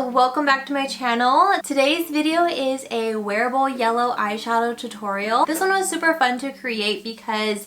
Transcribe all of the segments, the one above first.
welcome back to my channel. Today's video is a wearable yellow eyeshadow tutorial. This one was super fun to create because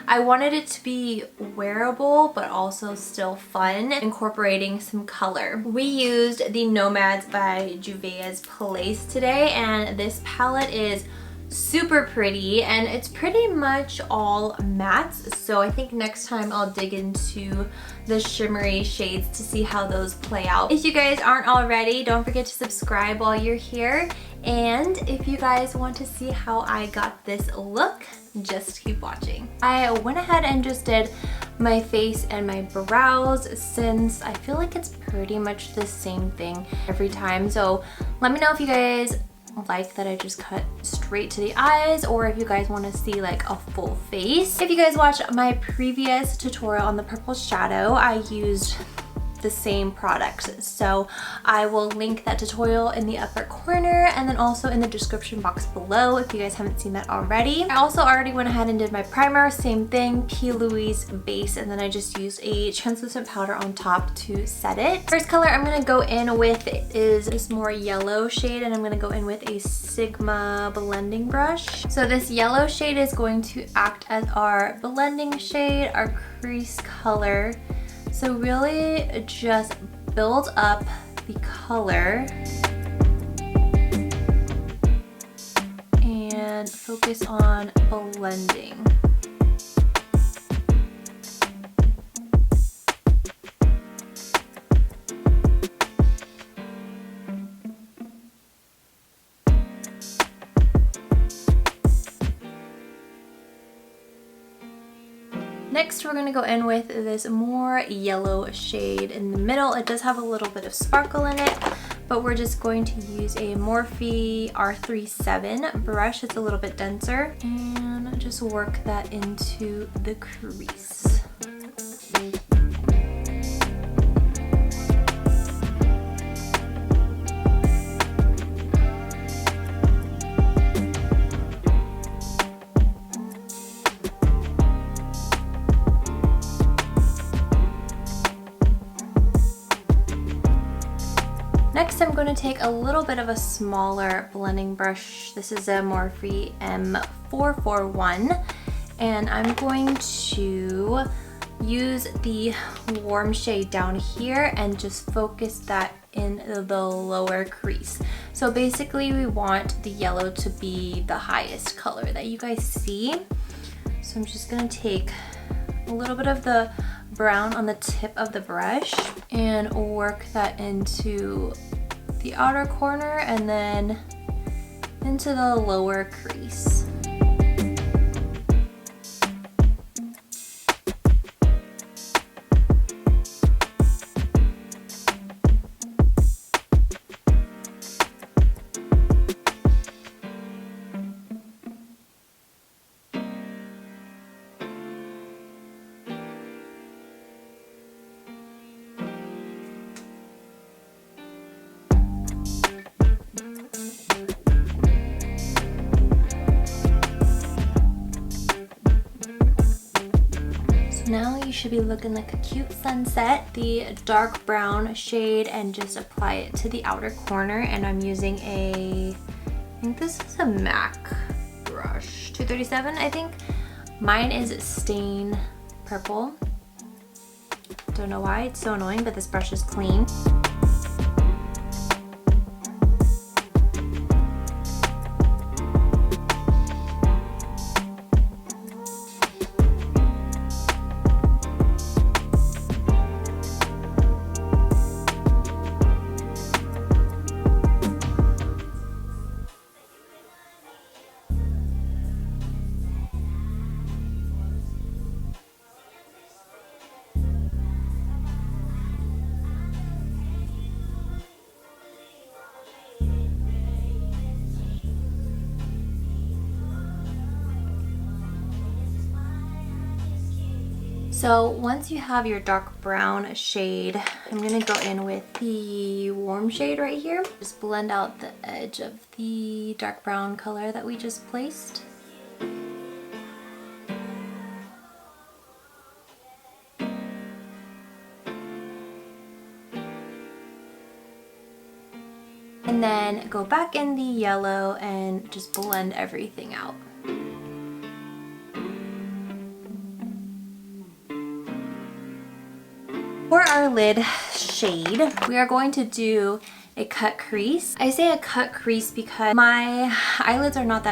I wanted it to be wearable but also still fun, incorporating some color. We used the Nomads by Juvia's Place today, and this palette is super pretty and it's pretty much all mattes, so I think next time I'll dig into the shimmery shades to see how those play out. If you guys aren't already, don't forget to subscribe while you're here, and if you guys want to see how I got this look, just keep watching. I went ahead and just did my face and my brows since I feel like it's pretty much the same thing every time, so let me know if you guys like that I just cut straight to the eyes, or if you guys want to see like a full face. If you guys watched my previous tutorial on the purple shadow, I used the same product, so I will link that tutorial in the upper corner and then also in the description box below if you guys haven't seen that already. I also already went ahead and did my primer, same thing, P. Louise base, and then I just used a translucent powder on top to set it. First color I'm going to go in with is this more yellow shade, and I'm going to go in with a Sigma blending brush. So this yellow shade is going to act as our blending shade, our crease color. So really just build up the color and focus on blending. Next, we're going to go in with this more yellow shade in the middle. It does have a little bit of sparkle in it, but we're just going to use a Morphe R37 brush. It's a little bit denser, and just work that into the crease. Next, I'm going to take a little bit of a smaller blending brush. This is a Morphe M441, and I'm going to use the warm shade down here and just focus that in the lower crease. So basically we want the yellow to be the highest color that you guys see. So I'm just going to take a little bit of the brown on the tip of the brush and work that into the outer corner and then into the lower crease. Now you should be looking like a cute sunset. The dark brown shade, and just apply it to the outer corner, and I'm using I think this is a MAC brush, 237 I think. Mine is stain purple. Don't know why, it's so annoying, but this brush is clean. So once you have your dark brown shade, I'm going to go in with the warm shade right here. Just blend out the edge of the dark brown color that we just placed. And then go back in the yellow and just blend everything out. For our lid shade, we are going to do a cut crease. I say a cut crease because my eyelids are not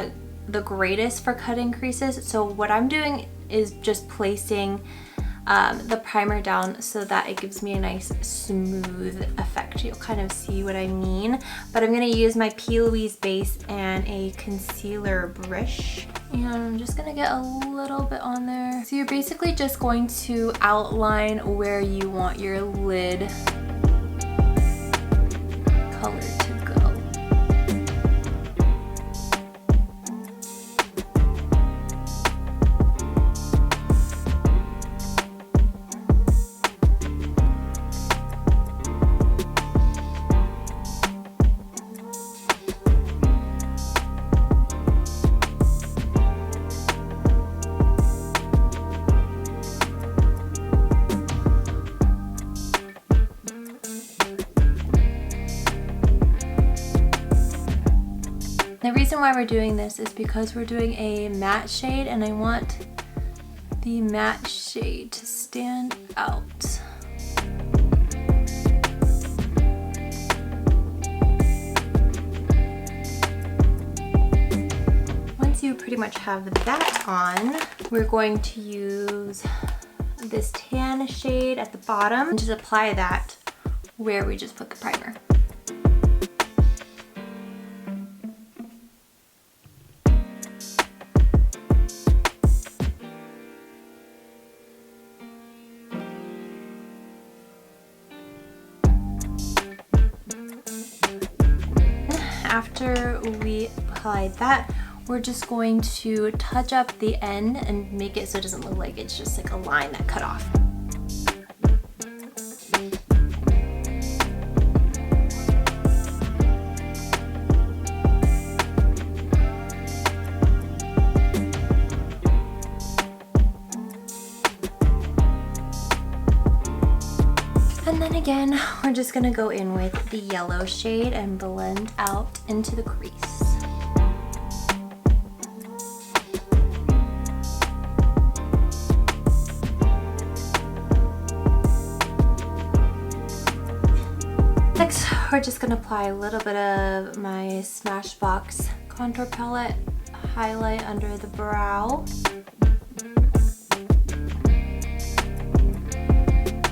the greatest for cutting creases, so what I'm doing is just placing the primer down so that it gives me a nice smooth effect. You'll kind of see what I mean. But I'm going to use my P. Louise base and a concealer brush. And I'm just going to get a little bit on there. So you're basically just going to outline where you want your lid color to go. The reason why we're doing this is because we're doing a matte shade and I want the matte shade to stand out. Once you pretty much have that on, we're going to use this tan shade at the bottom and just apply that where we just put the primer. After we apply that, we're just going to touch up the end and make it so it doesn't look like it's just like a line that cut off. And then again, we're just gonna go in with the yellow shade and blend out into the crease. Next, we're just gonna apply a little bit of my Smashbox contour palette, highlight under the brow.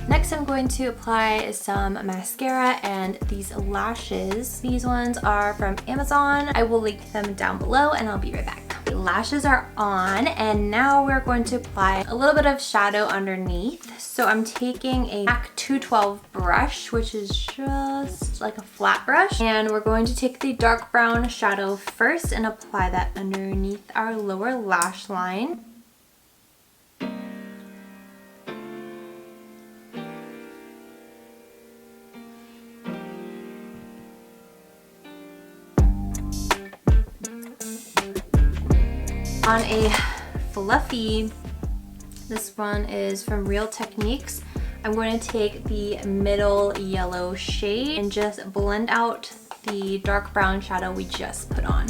Next, I'm going to apply some mascara and these lashes. These ones are from Amazon. I will link them down below and I'll be right back. The lashes are on and now we're going to apply a little bit of shadow underneath. So I'm taking a MAC 212 brush, which is just like a flat brush. And we're going to take the dark brown shadow first and apply that underneath our lower lash line. On a fluffy, this one is from Real Techniques, I'm going to take the middle yellow shade and just blend out the dark brown shadow we just put on.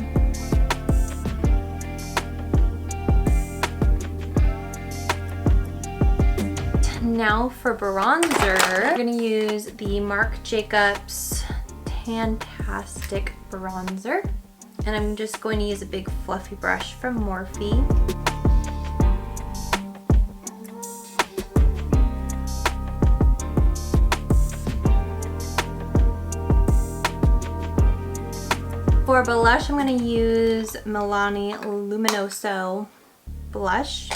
Now for bronzer, I'm going to use the Marc Jacobs Tan-tastic bronzer. And I'm just going to use a big fluffy brush from Morphe. For blush, I'm going to use Milani Luminoso blush.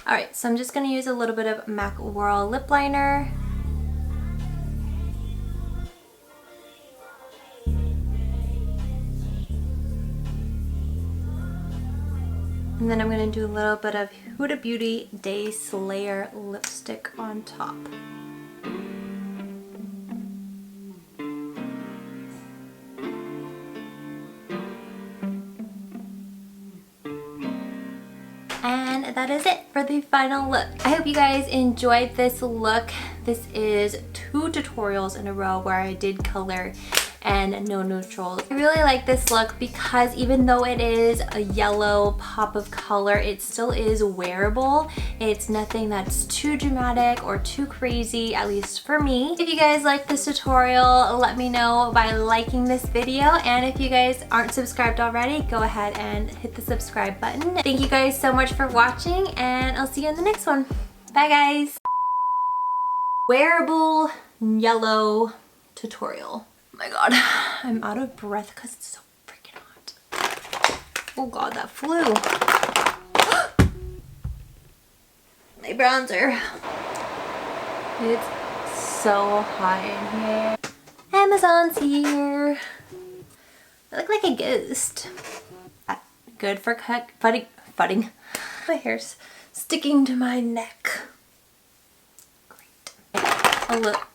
Alright, so I'm just going to use a little bit of MAC Whirl lip liner. And then I'm going to do a little bit of Huda Beauty Day Slayer lipstick on top. And that is it for the final look. I hope you guys enjoyed this look. This is 2 tutorials in a row where I did color and no neutrals. I really like this look because even though it is a yellow pop of color, it still is wearable. It's nothing that's too dramatic or too crazy, at least for me. If you guys like this tutorial, let me know by liking this video, and if you guys aren't subscribed already, go ahead and hit the subscribe button. Thank you guys so much for watching, and I'll see you in the next one. Bye guys! Wearable yellow tutorial. Oh my god, I'm out of breath because it's so freaking hot. Oh god, that flew. My bronzer. It's so hot in here. Amazon's here. I look like a ghost. Good for fudding. My hair's sticking to my neck. Great. Oh look.